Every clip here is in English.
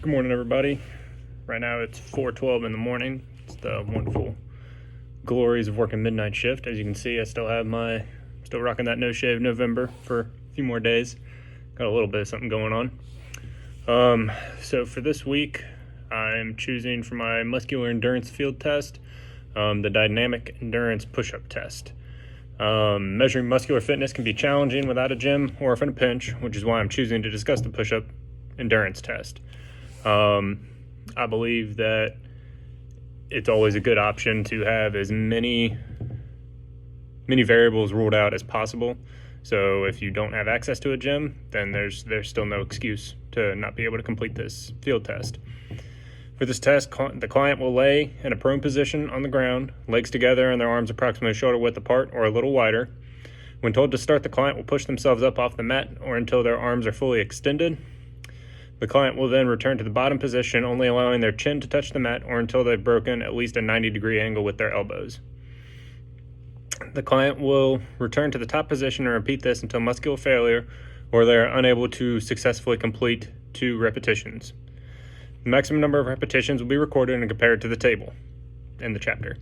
Good morning, everybody. Right now it's 4:12 in the morning. It's the wonderful glories of working midnight shift. As you can see, I still rocking that no shave November for a few more days. Got a little bit of something going on. So for this week, I'm choosing for my muscular endurance field test, the dynamic endurance push-up test. Measuring muscular fitness can be challenging without a gym or if in a pinch, which is why I'm choosing to discuss the push-up endurance test. I believe that it's always a good option to have as many variables ruled out as possible. So if you don't have access to a gym, then there's still no excuse to not be able to complete this field test. For this test, the client will lay in a prone position on the ground, legs together and their arms approximately shoulder width apart or a little wider. When told to start, the client will push themselves up off the mat or until their arms are fully extended. The client will then return to the bottom position, only allowing their chin to touch the mat or until they've broken at least a 90-degree angle with their elbows. The client will return to the top position and repeat this until muscular failure or they are unable to successfully complete 2 repetitions. The maximum number of repetitions will be recorded and compared to the table in the chapter.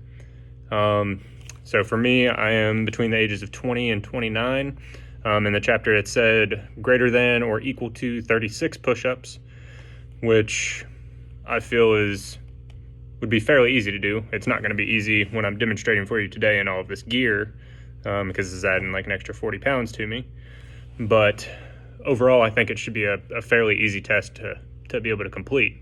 So for me, I am between the ages of 20 and 29. In the chapter, it said greater than or equal to 36 push-ups, which I feel would be fairly easy to do. It's not going to be easy when I'm demonstrating for you today in all of this gear, because it's adding like an extra 40 pounds to me. But overall, I think it should be a fairly easy test to be able to complete.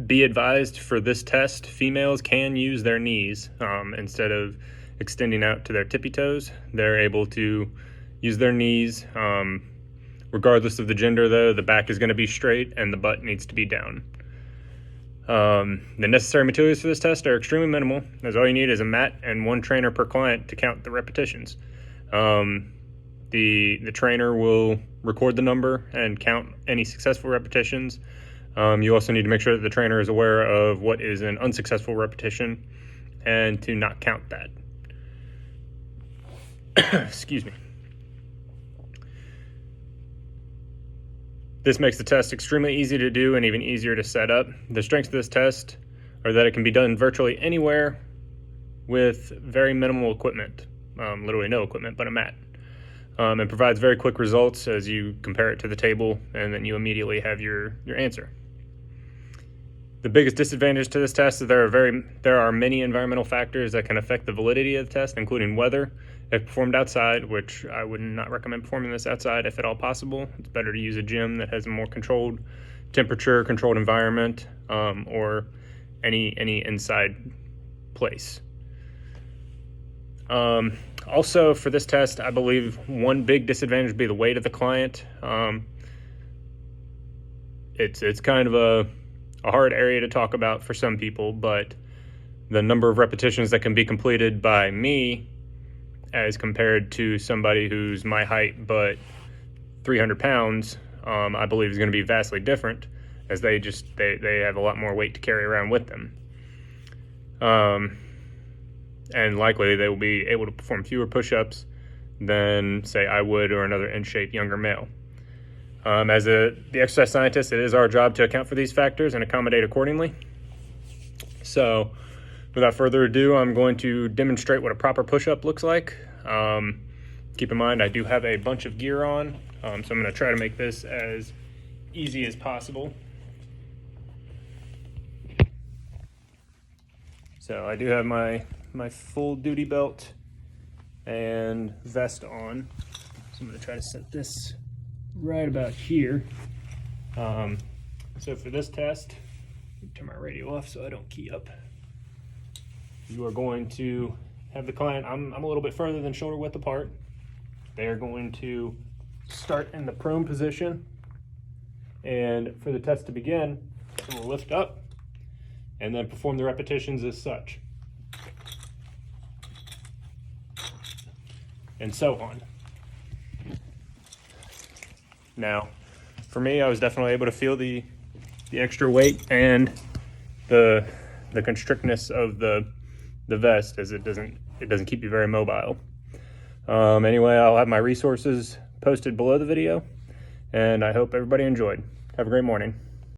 Be advised, for this test, females can use their knees instead of extending out to their tippy toes. They're able to use their knees. Regardless of the gender, though, the back is going to be straight and the butt needs to be down. The necessary materials for this test are extremely minimal, as all you need is a mat and 1 trainer per client to count the repetitions. The trainer will record the number and count any successful repetitions. You also need to make sure that the trainer is aware of what is an unsuccessful repetition and to not count that. Excuse me. This makes the test extremely easy to do and even easier to set up. The strengths of this test are that it can be done virtually anywhere with very minimal equipment, literally no equipment, but a mat. It provides very quick results as you compare it to the table, and then you immediately have your answer. The biggest disadvantage to this test is there are many environmental factors that can affect the validity of the test, including weather. If performed outside, which I would not recommend performing this outside if at all possible. It's better to use a gym that has a more controlled temperature, controlled environment, or any inside place. Also, for this test, I believe one big disadvantage would be the weight of the client. It's kind of a hard area to talk about for some people, but the number of repetitions that can be completed by me as compared to somebody who's my height but 300 pounds, I believe is going to be vastly different, as they have a lot more weight to carry around with them. And likely they will be able to perform fewer push-ups than, say, I would or another in-shape younger male. As the exercise scientist, it is our job to account for these factors and accommodate accordingly. So, without further ado, I'm going to demonstrate what a proper push-up looks like. Keep in mind, I do have a bunch of gear on, so I'm going to try to make this as easy as possible. So I do have my full duty belt and vest on. So I'm going to try to set this right about here. So for this test, turn my radio off so I don't key up. You are going to have the client, I'm a little bit further than shoulder width apart. They are going to start in the prone position, and for the test to begin, we'll lift up and then perform the repetitions as such, and so on. Now, for me, I was definitely able to feel the extra weight and the constrictness of the vest, as it doesn't keep you very mobile. Anyway, I'll have my resources posted below the video, and I hope everybody enjoyed. Have a great morning.